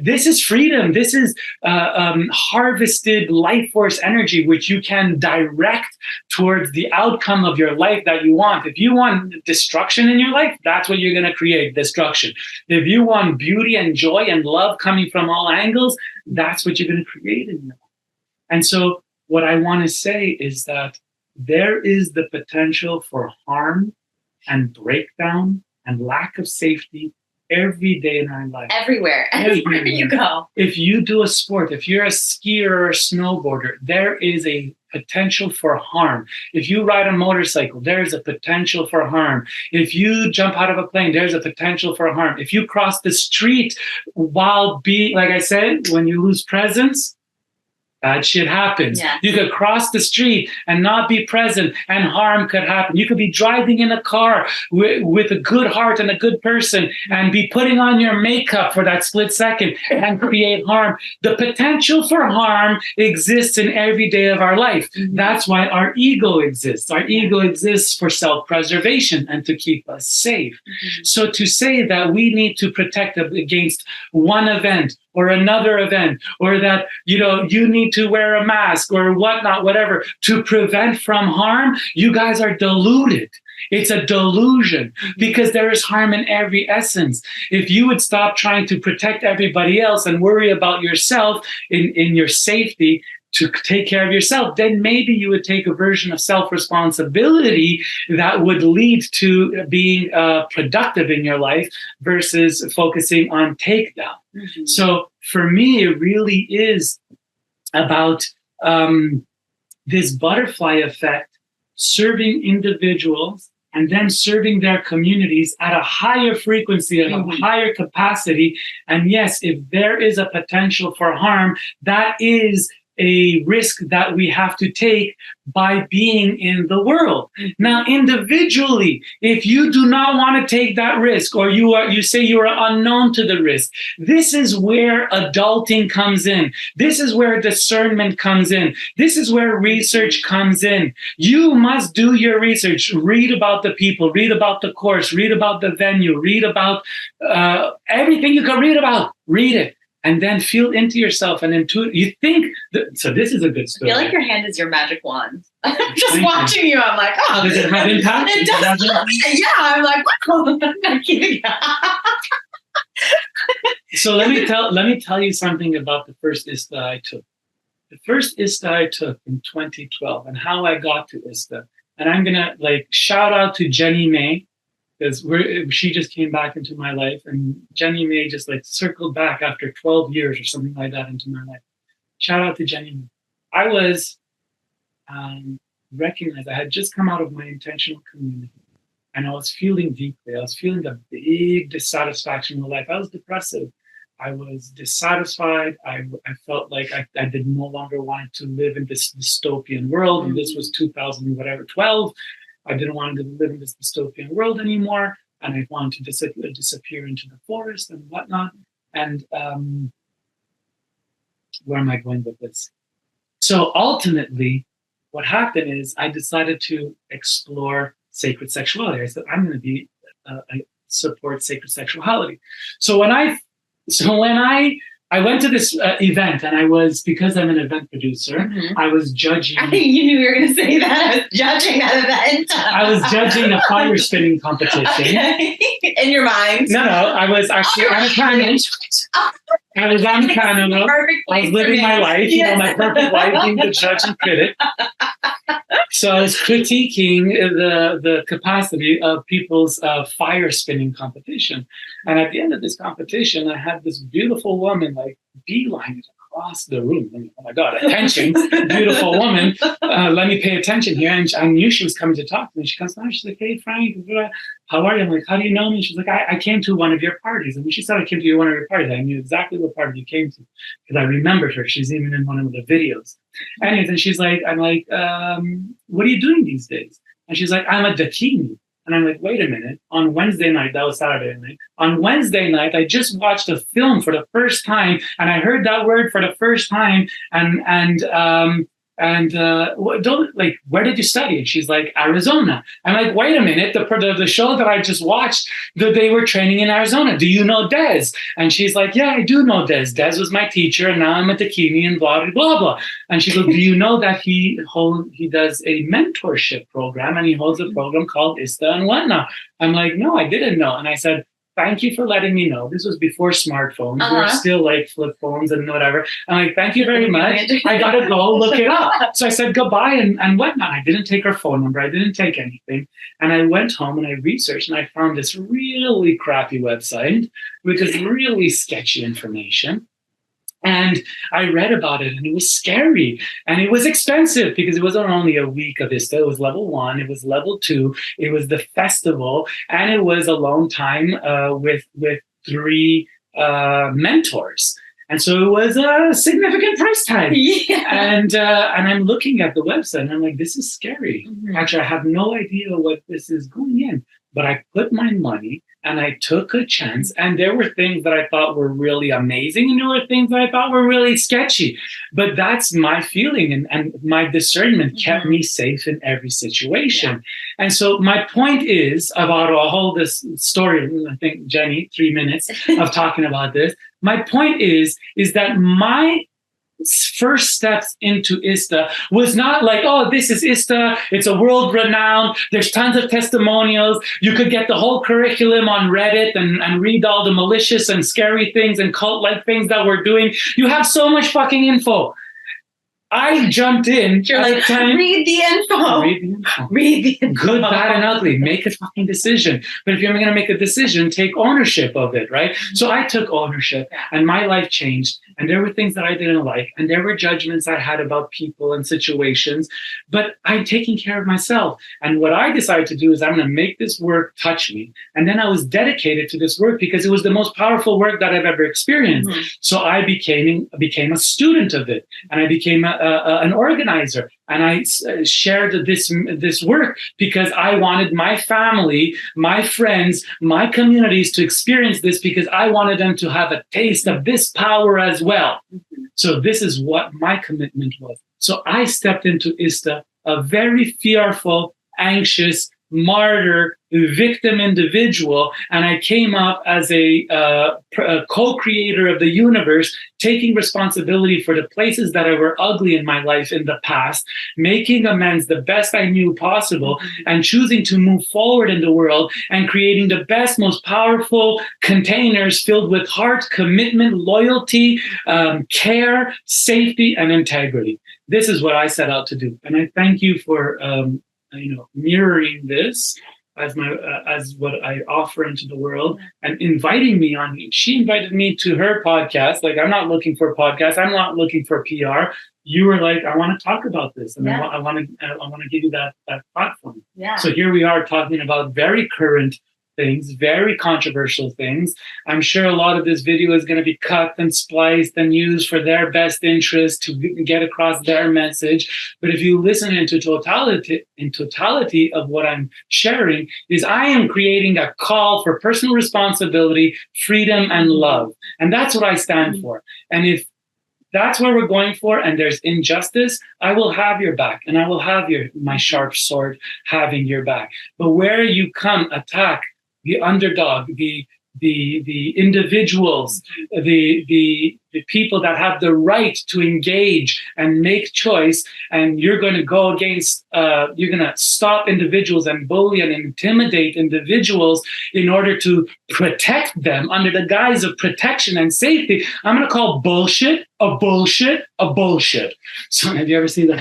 This is freedom. This is harvested life force energy, which you can direct towards the outcome of your life that you want. If you want destruction in your life, that's what you're going to create, destruction. If you want beauty and joy and love coming from all angles, that's what you're going to create in your life. And so what I want to say is that there is the potential for harm and breakdown and lack of safety every day in our life. Everywhere you go. If you do a sport, if you're a skier or a snowboarder, there is a potential for harm. If you ride a motorcycle, there's a potential for harm. If you jump out of a plane, there's a potential for harm. If you cross the street while being, like I said, when you lose presence, bad shit happens. Yeah. You could cross the street and not be present and harm could happen. You could be driving in a car with a good heart and a good person and be putting on your makeup for that split second and create harm. The potential for harm exists in every day of our life. That's why our ego exists. Our ego exists for self-preservation and to keep us safe. So to say that we need to protect against one event or another event, or that, you need to wear a mask or whatnot, whatever, to prevent from harm, you guys are deluded. It's a delusion because there is harm in every essence. If you would stop trying to protect everybody else and worry about yourself in your safety, to take care of yourself, then maybe you would take a version of self-responsibility that would lead to being productive in your life versus focusing on takedown. So for me, it really is about this butterfly effect, serving individuals and then serving their communities at a higher frequency, at a higher capacity. And yes, if there is a potential for harm, that is a risk that we have to take by being in the world. Now, individually, if you do not want to take that risk, or you say you are unknown to the risk, this is where adulting comes in. This is where discernment comes in. This is where research comes in. You must do your research. Read about the people, read about the course, read about the venue, read about everything you can read about. Read it. And then feel into yourself and you think so this is a good story. I feel like your hand is your magic wand. Just watching you, I'm like, oh. Does it have impact? It does. Yeah, I'm like, wow. I'm kidding. So let me tell you something about the first ISTA I took. The first ISTA I took in 2012 and how I got to ISTA. And I'm gonna shout out to Jenny May, because she just came back into my life, and Jenny May just circled back after 12 years or something like that into my life. Shout out to Jenny May. I was recognized. I had just come out of my intentional community, and I was feeling deeply. I was feeling a big dissatisfaction in my life. I was depressive. I was dissatisfied. I felt like I did no longer want to live in this dystopian world, and this was 2012. I didn't want to live in this dystopian world anymore, and I wanted to disappear into the forest and whatnot. And where am I going with this? So ultimately, what happened is I decided to explore sacred sexuality. I said, I'm going to I support sacred sexuality. So when I I went to this event, and because I'm an event producer, I was judging. You knew you were going to say that. I was judging that event. I was judging a fire spinning competition. Okay. In your mind. No, I was actually on a panel. I was on the panel. I was living my life, my perfect life, being the judge and critic. So I was critiquing the capacity of people's fire spinning competition. And at the end of this competition, I had this beautiful woman like beeline it across the room. I mean, oh my God, attention, beautiful woman. Let me pay attention here. And I knew she was coming to talk to me. She comes down, she's like, hey, Frank, how are you? I'm like, how do you know me? She's like, I came to one of your parties. And when she said I came to one of your parties, I knew exactly what party you came to because I remembered her. She's even in one of the videos. Anyways, and she's like, I'm like, what are you doing these days? And she's like, I'm a dakini. And I'm like, wait a minute. On Wednesday night, that was Saturday night. On Wednesday night, I just watched a film for the first time, and I heard that word for the first time. Where did you study? And she's like, Arizona. I'm like, wait a minute. The show that I just watched, they were training in Arizona. Do you know Des? And she's like, yeah, I do know Des. Des was my teacher, and now I'm a dakini and blah, blah, blah, blah. And she goes, do you know that he does a mentorship program, and he holds a program called ISTA and whatnot? I'm like, no, I didn't know. And I said, thank you for letting me know. This was before smartphones. We were still like flip phones and whatever. I'm like, thank you very much. I got to go look it up. So I said goodbye and whatnot. I didn't take her phone number. I didn't take anything. And I went home and I researched and I found this really crappy website with this really sketchy information. And I read about it and it was scary and it was expensive because it wasn't only a week of ISTA. It was level 1, it was level 2, it was the festival, and it was a long time with 3 mentors. And so it was a significant price tag. Yeah. And I'm looking at the website and I'm like, this is scary. Actually, I have no idea what this is going in. But I put my money and I took a chance, and there were things that I thought were really amazing, and there were things that I thought were really sketchy. But that's my feeling, and my discernment kept me safe in every situation. Yeah. And so my point is about all this story, I think, Jenny, 3 minutes of talking about this. My point is that my first steps into ISTA was not like, oh, this is ISTA, it's a world renowned, there's tons of testimonials, you could get the whole curriculum on Reddit and read all the malicious and scary things and cult-like things that we're doing. You have so much fucking info. I jumped in. You're like, read the info. Read the info. Good, bad, and ugly. Make a fucking decision. But if you're going to make a decision, take ownership of it, right? So I took ownership, and my life changed. And there were things that I didn't like, and there were judgments I had about people and situations. But I'm taking care of myself. And what I decided to do is I'm going to make this work touch me. And then I was dedicated to this work because it was the most powerful work that I've ever experienced. So I became a student of it, and I became an organizer, and I shared this work because I wanted my family, my friends, my communities to experience this because I wanted them to have a taste of this power as well. So this is what my commitment was. So I stepped into ISTA, a very fearful, anxious, martyr, victim individual, and I came up as a co-creator of the universe, taking responsibility for the places that were ugly in my life in the past, making amends the best I knew possible, and choosing to move forward in the world and creating the best, most powerful containers filled with heart, commitment, loyalty, care, safety, and integrity. This is what I set out to do, and I thank you for mirroring this as what I offer into the world and inviting me on. She invited me to her podcast. Like, I'm not looking for a podcast. I'm not looking for PR. You were like, I want to talk about this, and I want to give you that platform. Yeah. So here we are talking about very current things, very controversial things. I'm sure a lot of this video is going to be cut and spliced and used for their best interest to get across their message. But if you listen into totality of what I'm sharing, is I am creating a call for personal responsibility, freedom, and love. And that's what I stand for. And if that's what we're going for, and there's injustice, I will have your back, and I will have my sharp sword having your back. But where you come attack the underdog, the the individuals, the people that have the right to engage and make choice, and you're going to go against, you're going to stop individuals and bully and intimidate individuals in order to protect them under the guise of protection and safety. I'm going to call bullshit a bullshit a bullshit. So have you ever seen that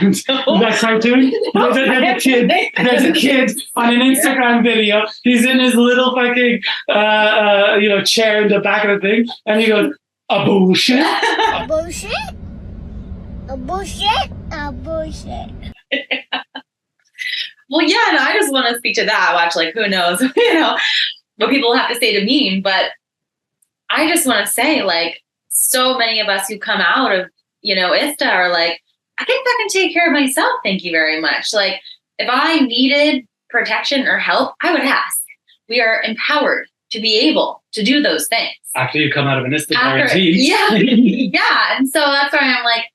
cartoon? There's a kid on an Instagram video. He's in his little fucking chair in the back of the thing, and he goes, a bullshit. A bullshit? A bullshit? A bullshit. Well, yeah, no, I just want to speak to that. Watch, like, who knows, what people have to say to me. But I just want to say, like, so many of us who come out of, ISTA are like, I can fucking take care of myself. Thank you very much. Like, if I needed protection or help, I would ask. We are empowered to be able to do those things. After you come out of an ISTA guarantee. Yeah. Yeah. And so that's why I'm like,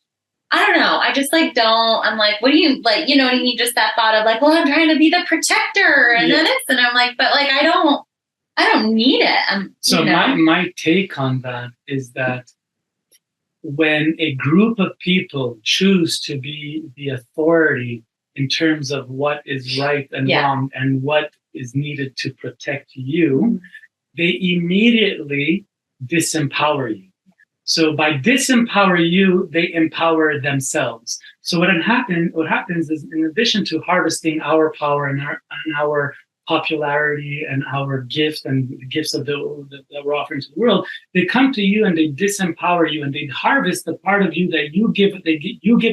I don't know. I just I'm like, what do you like, what I mean? Just that thought of like, well, I'm trying to be the protector and then this. And I'm like, but like, I don't need it. So my take on that is that when a group of people choose to be the authority in terms of what is right and wrong and what is needed to protect you, they immediately disempower you. So by disempower you, they empower themselves. So what happens is, in addition to harvesting our power and our popularity and our gifts and the gifts that we're offering to the world, they come to you and they disempower you and they harvest the part of you that you give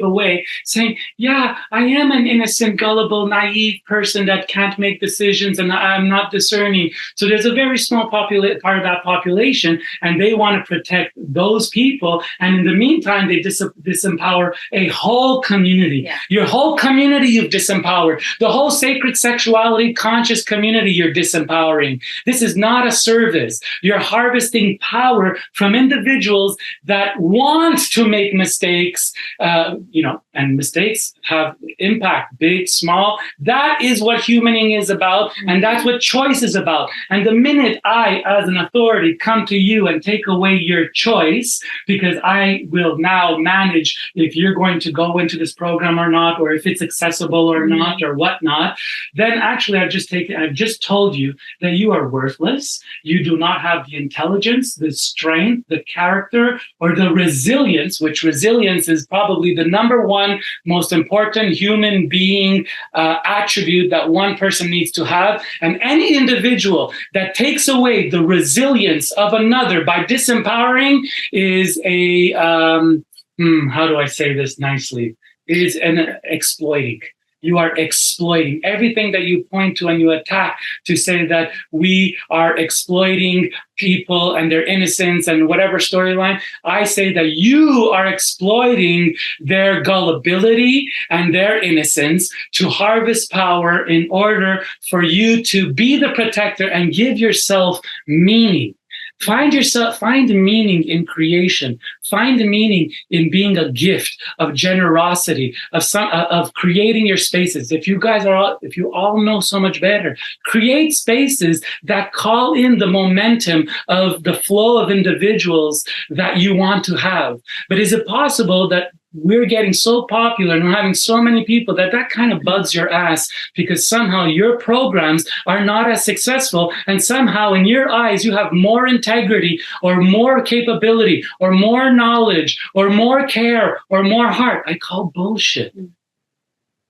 away, saying, yeah, I am an innocent, gullible, naive person that can't make decisions and I'm not discerning. So there's a very small part of that population, and they want to protect those people. And in the meantime, they disempower a whole community. Yeah. Your whole community you've disempowered. The whole sacred sexuality conscious community you're disempowering. This is not a service. You're harvesting power from individuals that want to make mistakes, and mistakes have impact, big, small. That is what humaning is about, and that's what choice is about. And the minute I, as an authority, come to you and take away your choice, because I will now manage if you're going to go into this program or not, or if it's accessible or not, or whatnot, then actually I've just told you that you are worthless. You do not have the intelligence, the strength, the character, or the resilience, which resilience is probably the number one most important human being attribute that one person needs to have. And any individual that takes away the resilience of another by disempowering is how do I say this nicely? Is an exploiting. You are exploiting everything that you point to and you attack to say that we are exploiting people and their innocence and whatever storyline. I say that you are exploiting their gullibility and their innocence to harvest power in order for you to be the protector and give yourself meaning. Find meaning in creation. Find meaning in being a gift of generosity, of creating your spaces. If you all know so much better, create spaces that call in the momentum of the flow of individuals that you want to have. But is it possible that we're getting so popular and we're having so many people that kind of bugs your ass because somehow your programs are not as successful, and somehow in your eyes you have more integrity or more capability or more knowledge or more care or more heart? I call bullshit.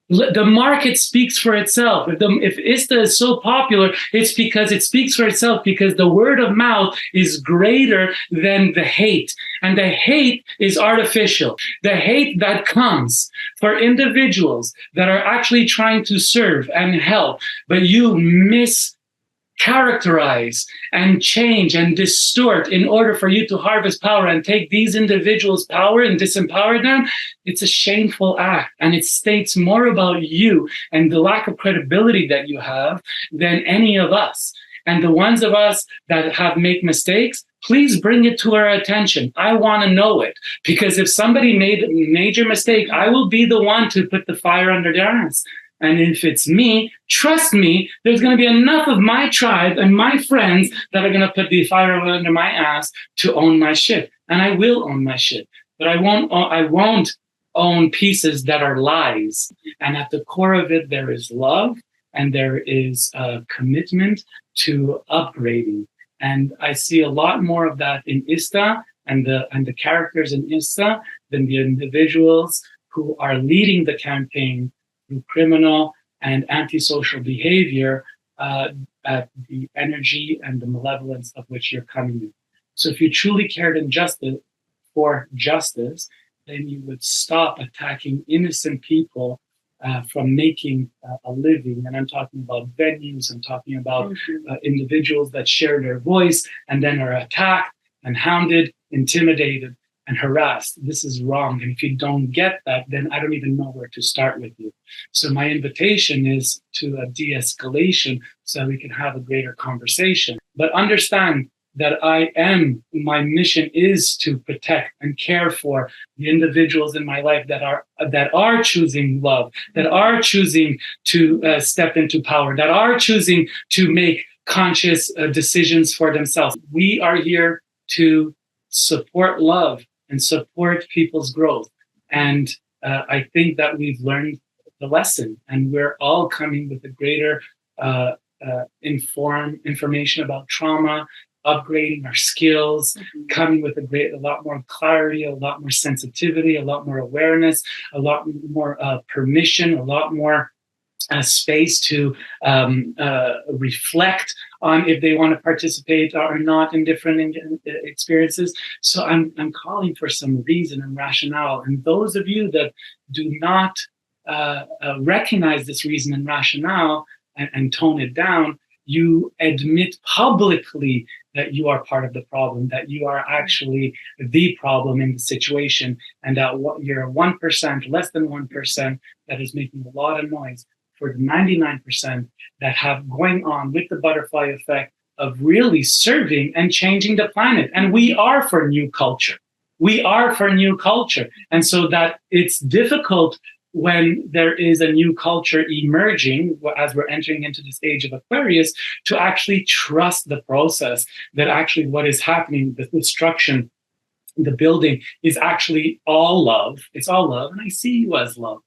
The market speaks for itself. If ISTA is so popular, it's because it speaks for itself, because the word of mouth is greater than the hate. And the hate is artificial. The hate that comes for individuals that are actually trying to serve and help, but you mischaracterize and change and distort in order for you to harvest power and take these individuals' power and disempower them, it's a shameful act. And it states more about you and the lack of credibility that you have than any of us. And the ones of us that make mistakes, please bring it to our attention. I want to know it, because if somebody made a major mistake, I will be the one to put the fire under their ass. And if it's me, trust me, there's going to be enough of my tribe and my friends that are going to put the fire under my ass to own my shit. And I will own my shit. But I won't own pieces that are lies. And at the core of it, there is love and there is a commitment to upgrading. And I see a lot more of that in ISTA and the characters in ISTA than the individuals who are leading the campaign through criminal and antisocial behavior at the energy and the malevolence of which you're coming in. So if you truly cared for justice, then you would stop attacking innocent people from making a living. And I'm talking about venues, I'm talking about individuals that share their voice and then are attacked and hounded, intimidated, and harassed. This is wrong. And if you don't get that, then I don't even know where to start with you. So my invitation is to a de-escalation so we can have a greater conversation. But understand that my mission is to protect and care for the individuals in my life that are choosing love, that are choosing to step into power, that are choosing to make conscious decisions for themselves. We are here to support love and support people's growth. And I think that we've learned the lesson, and we're all coming with a greater information about trauma, upgrading our skills, coming with a lot more clarity, a lot more sensitivity, a lot more awareness, a lot more permission, a lot more space to reflect on if they want to participate or not in different experiences. So I'm calling for some reason and rationale. And those of you that do not recognize this reason and rationale and tone it down, you admit publicly that you are part of the problem, that you are actually the problem in the situation, and that you're 1%, less than 1%, that is making a lot of noise for the 99% that have going on with the butterfly effect of really serving and changing the planet. And we are for new culture. We are for new culture. And so that it's difficult when there is a new culture emerging, as we're entering into this age of Aquarius, to actually trust the process, that actually what is happening, the destruction, the building is actually all love. It's all love. And I see you as love.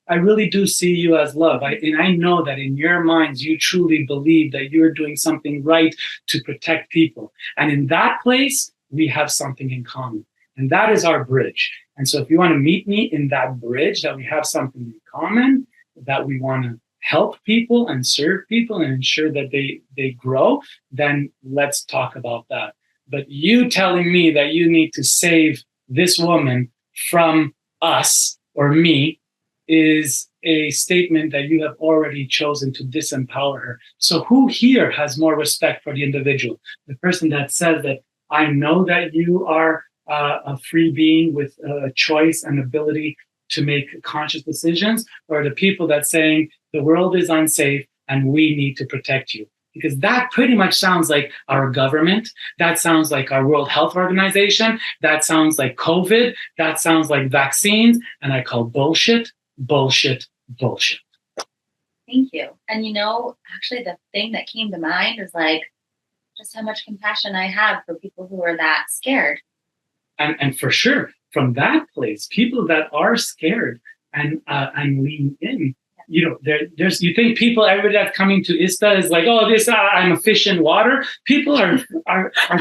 I really do see you as love. And I know that in your minds, you truly believe that you're doing something right to protect people. And in that place, we have something in common. And that is our bridge. And so if you want to meet me in that bridge, that we have something in common, that we want to help people and serve people and ensure that they grow, then let's talk about that. But you telling me that you need to save this woman from us or me is a statement that you have already chosen to disempower her. So who here has more respect for the individual? The person that says that I know that you are a free being with a choice and ability to make conscious decisions, or the people that saying the world is unsafe and we need to protect you? Because that pretty much sounds like our government. That sounds like our World Health Organization. That sounds like COVID. That sounds like vaccines. And I call bullshit, bullshit, bullshit. Thank you. And actually the thing that came to mind is like just how much compassion I have for people who are that scared. And for sure, from that place, people that are scared and lean in, there's you think everybody that's coming to ISTA is like, oh, this I'm a fish in water. People are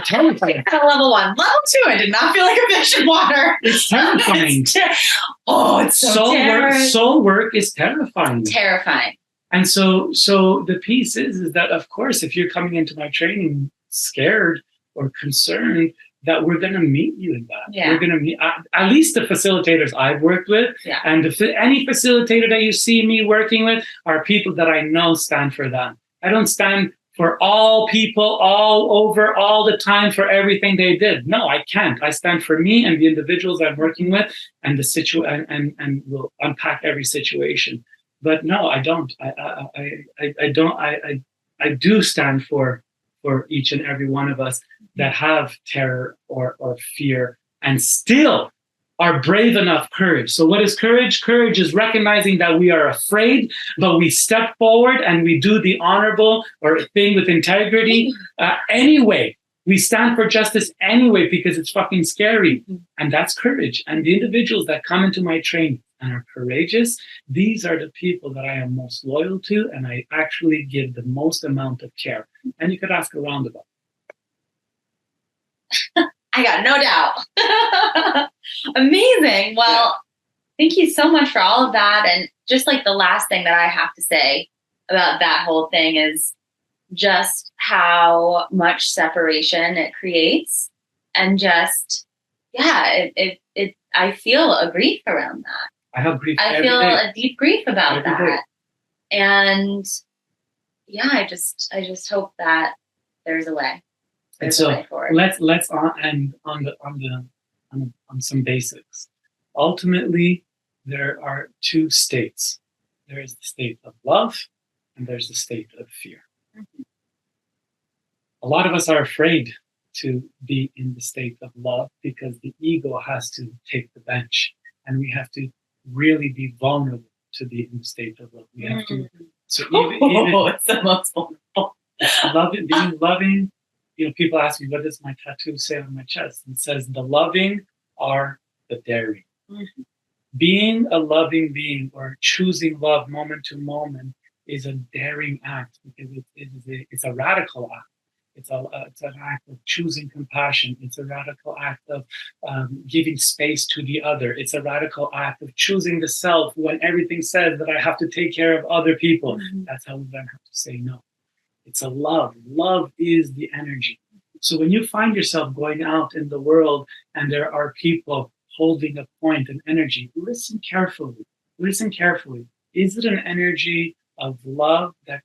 terrified. Level 1, level 2. I did not feel like a fish in water. It's terrifying. It's so soul work is terrifying. Terrifying. And so the piece is that, of course, if you're coming into my training scared or concerned, that we're going to meet you in that. Yeah. We're going to meet at least the facilitators I've worked with. Yeah. And any facilitator that you see me working with are people that I know stand for that. I don't stand for all people all over all the time for everything they did. No, I can't. I stand for me and the individuals I'm working with and the situation, and we'll unpack every situation. But no, I don't. I don't. I do stand for each and every one of us that have terror or fear and still are brave enough courage. So what is courage? Courage is recognizing that we are afraid, but we step forward and we do the honorable or thing with integrity anyway. We stand for justice anyway because it's fucking scary. And that's courage. And the individuals that come into my training and are courageous, these are the people that I am most loyal to, and I actually give the most amount of care. And you could ask around about it. I got no doubt. Amazing. Well, thank you so much for all of that. And just like the last thing that I have to say about that whole thing is just how much separation it creates. And just, I feel a grief around that. I have grief. I feel a deep grief about that. And I just hope that there's a way. And so let's end on some basics. Ultimately, there are two states. There is the state of love, and there's the state of fear. Mm-hmm. A lot of us are afraid to be in the state of love because the ego has to take the bench, and we have to really be vulnerable to be in the state of love. We have to. So even it's the most vulnerable. Being loving. You know, people ask me, what does my tattoo say on my chest? It says, the loving are the daring. Mm-hmm. Being a loving being or choosing love moment to moment is a daring act because it's a radical act. It's an act of choosing compassion. It's a radical act of giving space to the other. It's a radical act of choosing the self when everything says that I have to take care of other people. Mm-hmm. That's how we learn how to say no. It's a love. Love is the energy. So when you find yourself going out in the world and there are people holding a point, an energy, listen carefully. Listen carefully. Is it an energy of love that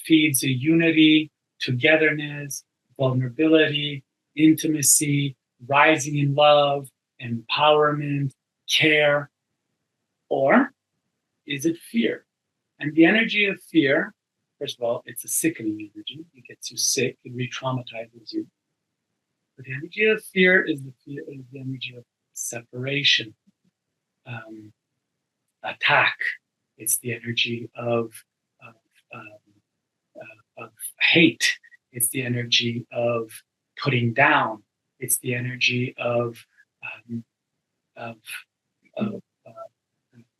feeds a unity, togetherness, vulnerability, intimacy, rising in love, empowerment, care? Or is it fear? And the energy of fear, first of all, it's a sickening energy. It gets you sick. It re-traumatizes you. But the energy of fear is the energy of separation, attack. It's the energy of hate. It's the energy of putting down. It's the energy of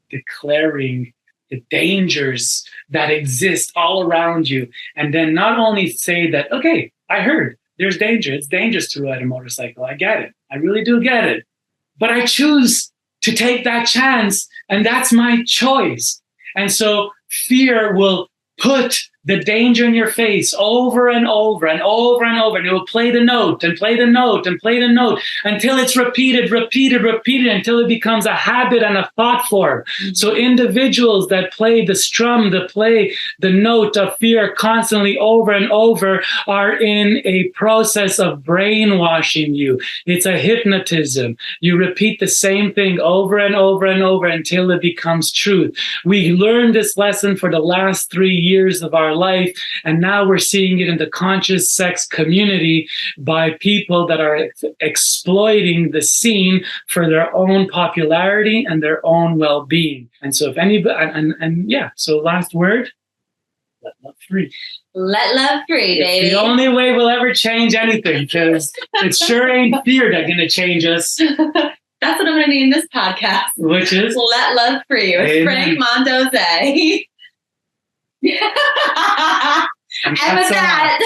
declaring the dangers that exist all around you. And then not only say that, okay, I heard there's danger. It's dangerous to ride a motorcycle. I get it. I really do get it. But I choose to take that chance, and that's my choice. And so fear will put the danger in your face over and over and over and over. And it will play the note and play the note and play the note until it's repeated until it becomes a habit and a thought form. Mm-hmm. So individuals that play the strum, that play the note of fear constantly over and over are in a process of brainwashing you. It's a hypnotism. You repeat the same thing over and over and over until it becomes truth. We learned this lesson for the last 3 years of our life, and now we're seeing it in the conscious sex community by people that are exploiting the scene for their own popularity and their own well-being. And so if anybody, so last word, let love free. Let love free, baby. It's the only way we'll ever change anything, because it sure ain't fear that's going to change us. That's what I'm going to name this podcast. Which is? Let Love Free with Frank Mondeose. And with that,